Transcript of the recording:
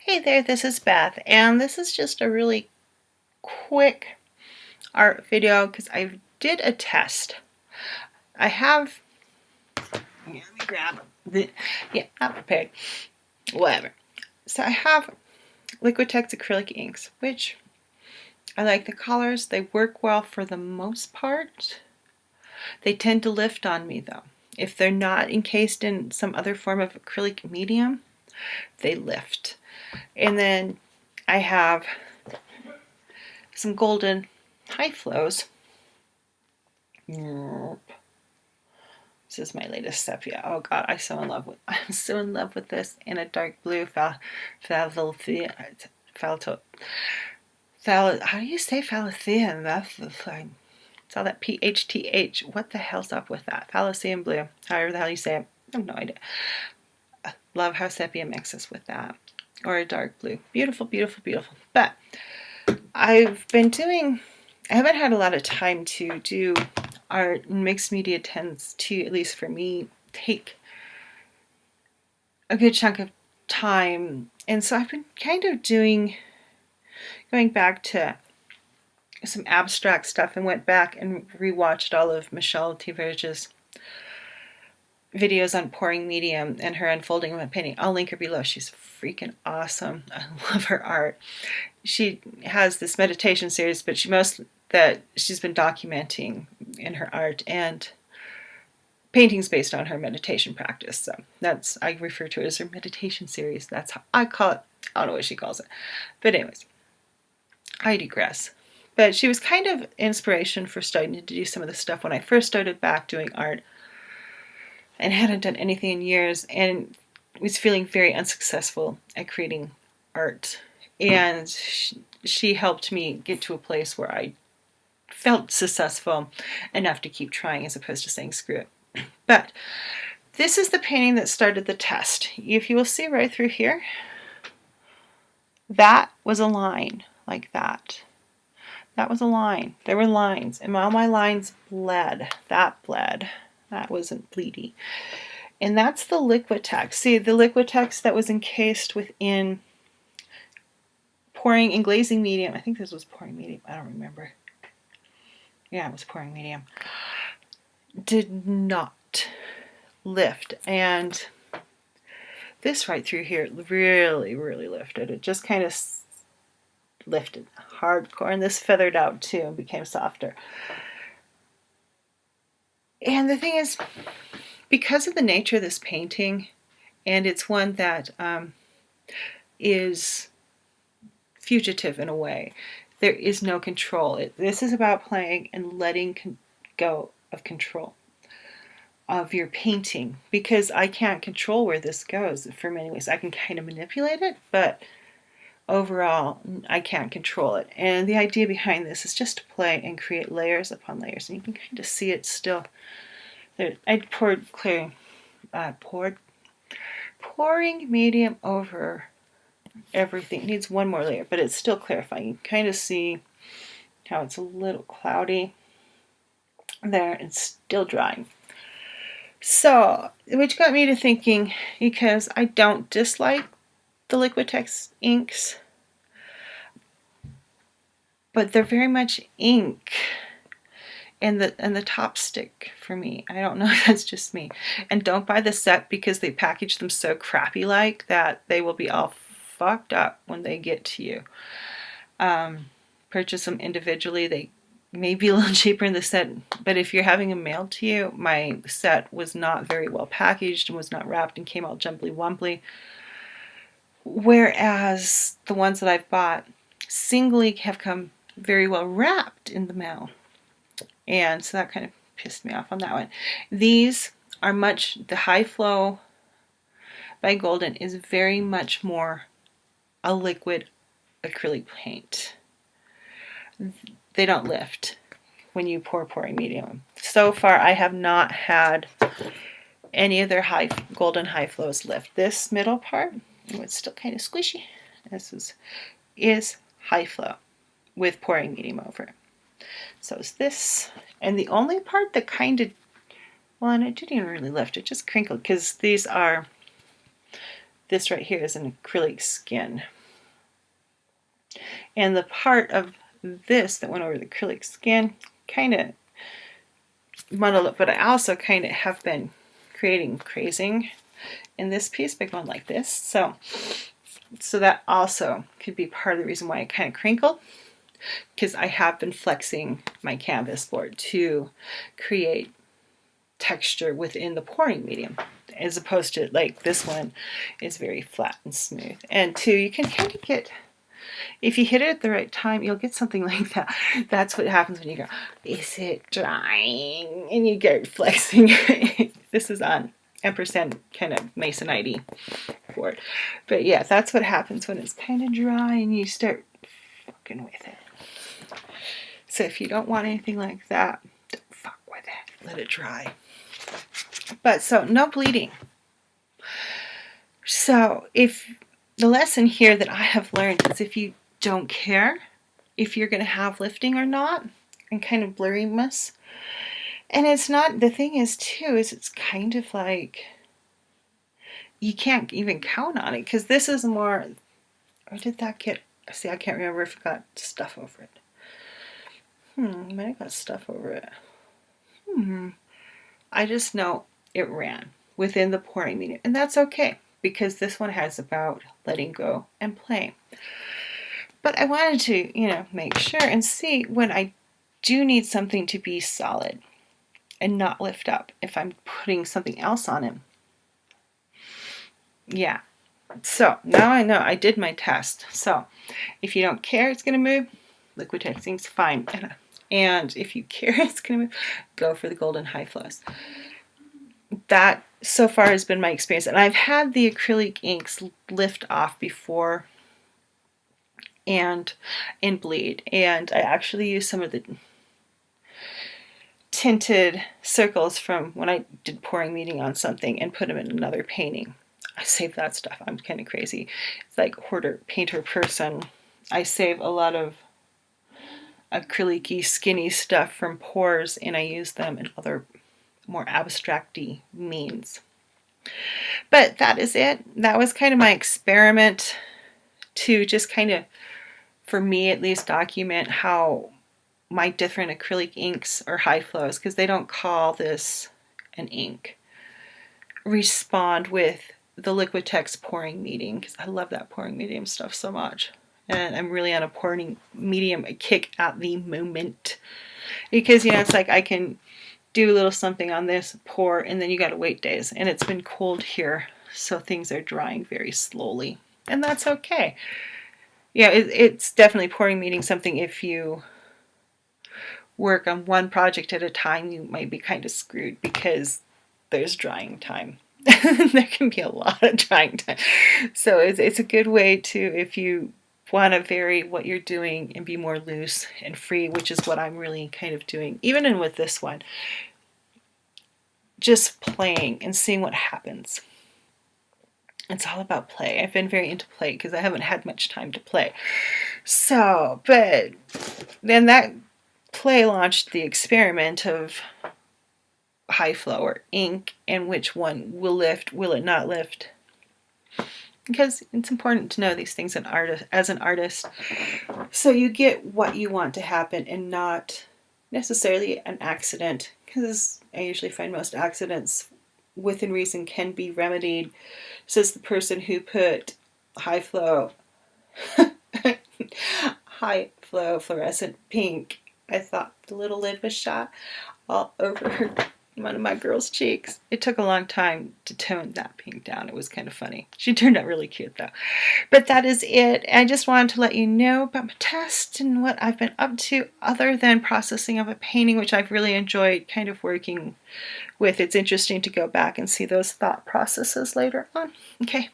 Hey there, this is Beth, and this is just a really quick art video because I did a test. I have, let me grab not prepared, whatever. So I have Liquitex acrylic inks, which I like the colors. They work well for the most part. They tend to lift on me though. If they're not encased in some other form of acrylic medium, they lift. And then I have some golden high flows. This is my latest sepia. Oh god, I'm so in love with this in a dark blue how do you say Phallathian? That's the thing. It's all that PHTH. What the hell's up with that? Phallathian blue. However the hell you say it. I have no idea. I love how sepia mixes with that. Or a dark blue. Beautiful, beautiful, beautiful. But I haven't had a lot of time to do art, and mixed media tends to, at least for me, take a good chunk of time. And so I've been kind of going back to some abstract stuff and went back and rewatched all of Michelle Tiverge's videos on pouring medium and her unfolding of a painting. I'll link her below. She's freaking awesome. I love her art. She has this meditation series, but she's been documenting in her art and paintings based on her meditation practice. So I refer to it as her meditation series. That's how I call it. I don't know what she calls it. But anyways, I digress. But she was kind of inspiration for starting to do some of the stuff when I first started back doing art and hadn't done anything in years and was feeling very unsuccessful at creating art. And she helped me get to a place where I felt successful enough to keep trying as opposed to saying screw it. But this is the painting that started the test. If you will see right through here, that was a line like that. That was a line. There were lines, and all my lines bled. That bled. That wasn't bleedy. And that's the Liquitex. See, the Liquitex that was encased within pouring and glazing medium. I think this was pouring medium. I don't remember. Yeah, it was pouring medium. Did not lift. And this right through here really, really lifted. It just kind of lifted hardcore. And this feathered out too and became softer. And the thing is, because of the nature of this painting, and it's one that is fugitive in a way, there is no control. This is about playing and letting go of control of your painting, because I can't control where this goes for many ways. I can kind of manipulate it, but overall I can't control it. And the idea behind this is just to play and create layers upon layers, and you can kind of see it still there. I pouring medium over everything. It needs one more layer, but it's still clarifying. You kind of see how it's a little cloudy there and still drying. So, which got me to thinking, because I don't dislike the Liquitex inks, but they're very much ink, and the top stick for me. I don't know if that's just me. And don't buy the set because they package them so crappy like that they will be all fucked up when they get to you. Purchase them individually. They may be a little cheaper in the set, but if you're having them mailed to you, my set was not very well packaged and was not wrapped and came all jumbly wumbly. Whereas the ones that I've bought singly have come very well wrapped in the mail. And so that kind of pissed me off on that one. These are the High Flow by Golden is very much more a liquid acrylic paint. They don't lift when you pouring medium. So far I have not had any of their Golden High Flows lift. This middle part, it's still kind of squishy. This is High Flow with pouring medium over it. So is this. And the only part that kind of, well, and it didn't even really lift, it just crinkled, because this right here is an acrylic skin. And the part of this that went over the acrylic skin kind of muddled up, but I also kind of have been creating crazing in this piece by going like this. So that also could be part of the reason why it kind of crinkled, because I have been flexing my canvas board to create texture within the pouring medium, as opposed to like this one is very flat and smooth. And two, you can kind of get, if you hit it at the right time, you'll get something like that. That's what happens when you go, is it drying? And you get flexing. This is on ampersand kind of masonite board. But yeah, that's what happens when it's kind of dry and you start fucking with it. So if you don't want anything like that, don't fuck with it. Let it dry. But so no bleeding. So if the lesson here that I have learned is, if you don't care if you're going to have lifting or not, and kind of blurriness, and it's not, the thing is too, is it's kind of like you can't even count on it, because this is more, or did that get, see, I can't remember if it got stuff over it. Might have got stuff over it. I just know it ran within the pouring medium, and that's okay, because this one has about letting go and play. But I wanted to, make sure and see when I do need something to be solid and not lift up if I'm putting something else on it. Yeah. So now I know I did my test. So if you don't care it's going to move, Liquitex ink's fine. And if you care it's going to move, go for the golden high flows. That so far has been my experience. And I've had the acrylic inks lift off before and bleed. And I actually used some of the tinted circles from when I did pouring meeting on something and put them in another painting. I save that stuff. I'm kind of crazy. It's like hoarder, painter person. I save a lot of acrylic-y, skinny stuff from pours, and I use them in other more abstract-y means. But that is it. That was kind of my experiment to just kind of, for me at least, document how my different acrylic inks or high flows, because they don't call this an ink, respond with the Liquitex pouring medium, because I love that pouring medium stuff so much. And I'm really on a pouring medium kick at the moment, because it's like I can do a little something on this, pour, and then you gotta wait days, and it's been cold here, so things are drying very slowly, and that's okay. Yeah, it's definitely pouring medium something. If you work on one project at a time, you might be kind of screwed, because there's drying time. There can be a lot of drying time. So it's a good way to, if you want to vary what you're doing and be more loose and free, which is what I'm really kind of doing, even in with this one, just playing and seeing what happens. It's all about play. I've been very into play because I haven't had much time to play. So, but then that play launched the experiment of high flow or ink, and which one will lift, will it not lift? Because it's important to know these things as an artist, so you get what you want to happen and not necessarily an accident, because I usually find most accidents within reason can be remedied. Says the person who put high flow fluorescent pink. I thought the little lid was shot all over one of my girl's cheeks. It took a long time to tone that pink down. It was kind of funny. She turned out really cute though. But that is it. I just wanted to let you know about my test and what I've been up to, other than processing of a painting, which I've really enjoyed kind of working with. It's interesting to go back and see those thought processes later on. Okay,